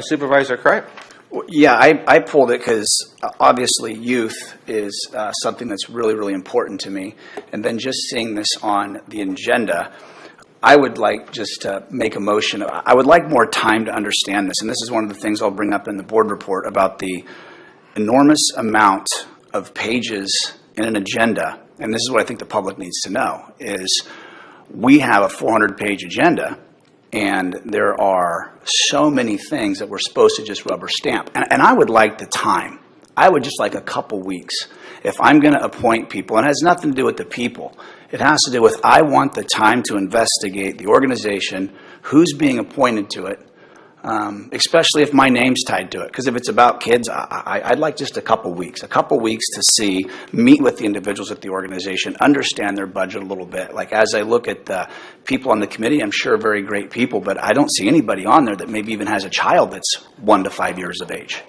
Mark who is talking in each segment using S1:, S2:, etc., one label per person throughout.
S1: Supervisor Crye.
S2: Yeah, I pulled it because obviously youth is something that's really, really important to me. And then just seeing this on the agenda, I would like just to make a motion. I would like more time to understand this. And this is one of the things I'll bring up in the board report about the enormous amount of pages in an agenda. And this is what I think the public needs to know is we have a 400-page agenda. And there are so many things that we're supposed to just rubber stamp. And I would like the time. I would just like a couple weeks. If I'm going to appoint people, and it has nothing to do with the people. It has to do with I want the time to investigate the organization, who's being appointed to it, especially if my name's tied to it. Because if it's about kids, I'd like just a couple weeks to meet with the individuals at the organization, understand their budget a little bit. Like as I look at the people on the committee, I'm sure very great people, but I don't see anybody on there that maybe even has a child that's 1 to 5 years of age.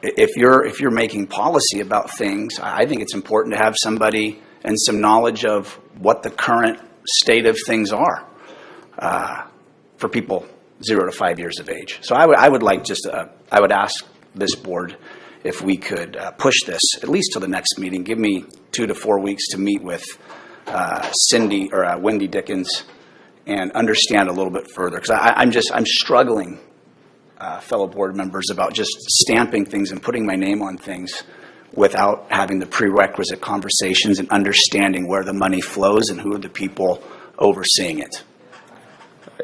S2: If you're making policy about things, I think it's important to have somebody and some knowledge of what the current state of things are for people 0 to 5 years of age. So I would like just, I would ask this board if we could push this at least till the next meeting. Give me 2 to 4 weeks to meet with Wendy Dickens and understand a little bit further. Because I'm struggling, fellow board members, about just stamping things and putting my name on things without having the prerequisite conversations and understanding where the money flows and who are the people overseeing it.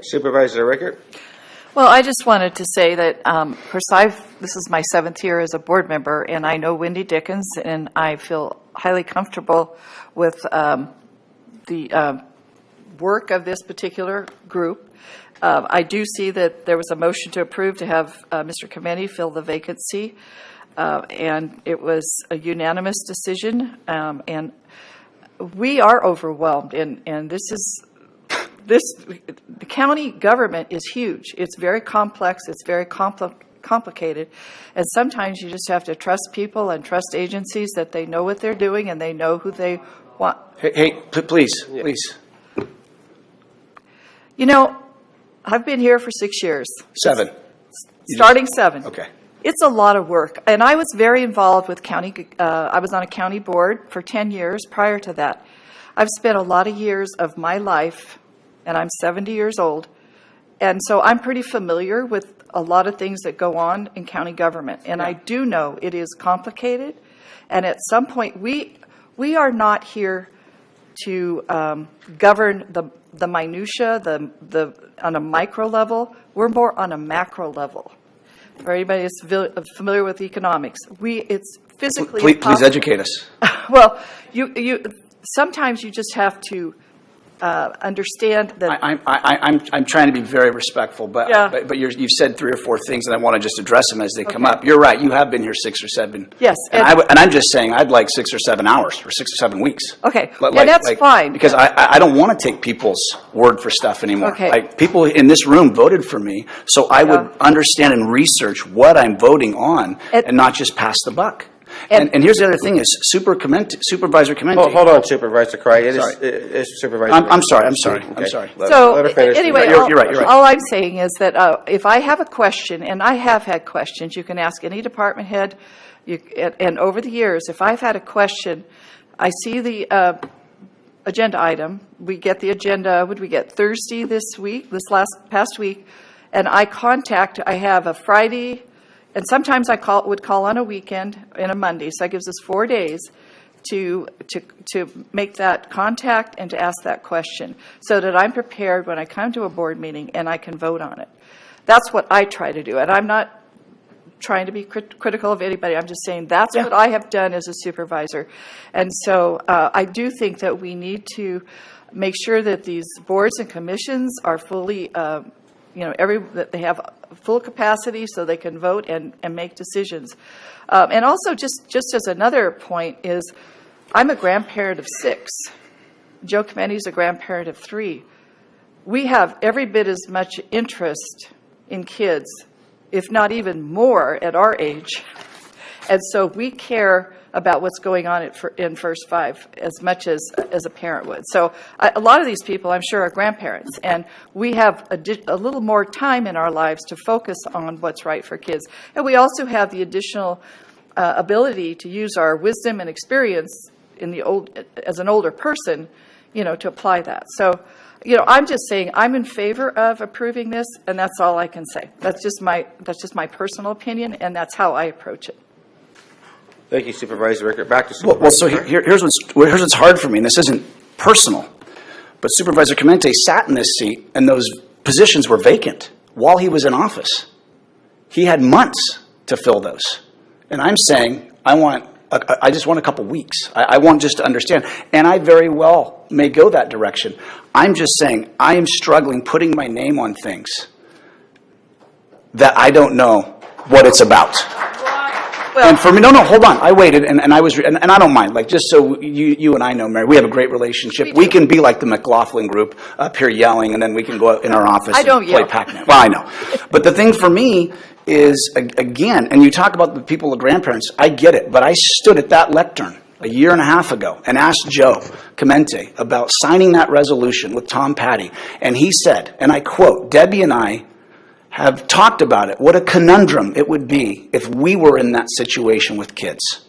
S1: Supervisor Rickert.
S3: Well, I just wanted to say that, of course, this is my 7th year as a board member, and I know Wendy Dickens, and I feel highly comfortable with the work of this particular group. I do see that there was a motion to approve to have Mr. Kameni fill the vacancy, and it was a unanimous decision, and we are overwhelmed, and the county government is huge. It's very complex. It's very complicated. And sometimes you just have to trust people and trust agencies that they know what they're doing and they know who they want.
S2: Hey, please.
S3: You know, I've been here for 6 years.
S2: 7.
S3: Starting 7.
S2: Okay.
S3: It's a lot of work. And I was very involved with county, I was on a county board for 10 years prior to that. I've spent a lot of years of my life, and I'm 70 years old, and so I'm pretty familiar with a lot of things that go on in county government. And I do know it is complicated, and at some point we are not here to govern the minutia, the on a micro level. We're more on a macro level. For anybody that's familiar with economics, it's physically
S2: please educate us.
S3: Well, you sometimes you just have to understand that.
S2: I'm trying to be very respectful, but
S3: Yeah.
S2: but you've said 3 or 4 things, and I want to just address them as they come up. You're right. You have been here 6 or 7.
S3: Yes,
S2: and I'm just saying I'd like 6 or 7 hours or 6 or 7 weeks.
S3: Okay, that's fine.
S2: Because I don't want to take people's word for stuff anymore.
S3: Okay.
S2: People in this room voted for me, so I would understand and research what I'm voting on and not just pass the buck. And here's the other thing: is Supervisor Clemente.
S1: Hold on, Supervisor Crye. It's Supervisor.
S2: I'm sorry.
S1: Okay.
S2: I'm sorry.
S3: So
S1: let her finish.
S3: anyway,
S2: You're right.
S3: All I'm saying is that if I have a question, and I have had questions, you can ask any department head. And over the years, if I've had a question, I see the agenda item. We get the agenda. Would we get Thursday this past week? And I have a Friday. And sometimes I would call on a weekend and a Monday, so that gives us 4 days to make that contact and to ask that question, so that I'm prepared when I come to a board meeting and I can vote on it. That's what I try to do, and I'm not trying to be critical of anybody. I'm just saying that's what I have done as a supervisor, and so I do think that we need to make sure that these boards and commissions are fully. That they have full capacity so they can vote and make decisions. And also, just as another point is, I'm a grandparent of 6. Joe Kameni's a grandparent of 3. We have every bit as much interest in kids, if not even more, at our age. And so we care about what's going on in First Five as much as a parent would. So a lot of these people, I'm sure, are grandparents, and we have a little more time in our lives to focus on what's right for kids. And we also have the additional ability to use our wisdom and experience as an older person, to apply that. So, I'm just saying I'm in favor of approving this, and that's all I can say. That's just my personal opinion, and that's how I approach it.
S1: Thank you, Supervisor Rickert. Back to
S2: Well,
S1: Supervisor.
S2: so here's what's hard for me, and this isn't personal, but Supervisor Clemente sat in this seat, and those positions were vacant while he was in office. He had months to fill those. And I'm saying, I just want a couple weeks. I want just to understand. And I very well may go that direction. I'm just saying, I am struggling putting my name on things that I don't know what it's about.
S3: Well,
S2: And for me, no, hold on. I waited, and I don't mind. Like, just so you and I know, Mary, we have a great relationship. We can be like the McLaughlin group up here yelling, and then we can go out in our office
S3: I don't
S2: and play
S3: yell.
S2: Pac-Man. Well, I know. But the thing for me is, again, and you talk about the people, the grandparents, I get it, but I stood at that lectern a year and a half ago and asked Joe Clemente about signing that resolution with Tom Patty, and he said, and I quote, Debbie and I have talked about it, what a conundrum it would be if we were in that situation with kids.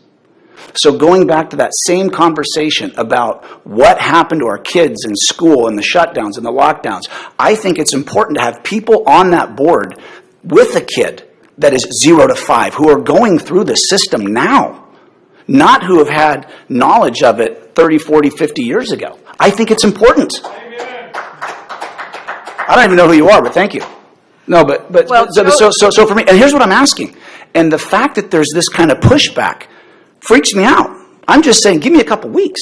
S2: So going back to that same conversation about what happened to our kids in school and the shutdowns and the lockdowns, I think it's important to have people on that board with a kid that is 0 to 5 who are going through the system now, not who have had knowledge of it 30, 40, 50 years ago. I think it's important. I don't even know who you are, but thank you. No, but
S3: Well,
S2: so for me, and here's what I'm asking, and the fact that there's this kind of pushback freaks me out. I'm just saying, give me a couple weeks.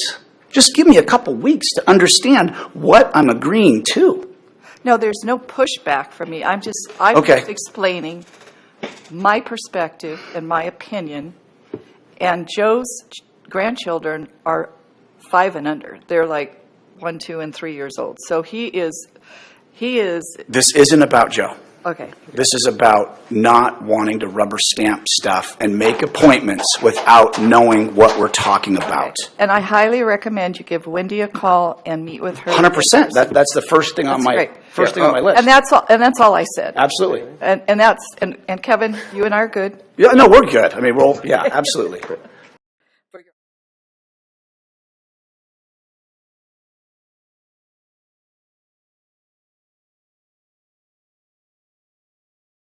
S2: Just give me a couple weeks to understand what I'm agreeing to.
S3: no, there's no pushback from me. I'm just
S2: Okay.
S3: explaining my perspective and my opinion. And Joe's grandchildren are 5 and under. They're like 1, 2, and 3 years old. So he is,
S2: This isn't about Joe.
S3: okay.
S2: This is about not wanting to rubber stamp stuff and make appointments without knowing what we're talking about.
S3: And I highly recommend you give Wendy a call and meet with her.
S2: 100%. That's the first thing on
S3: That's
S2: my
S3: great.
S2: first thing on my list.
S3: And that's all I said.
S2: Absolutely.
S3: And Kevin, you and I are good.
S2: Yeah, no, we're good. I mean, yeah, absolutely.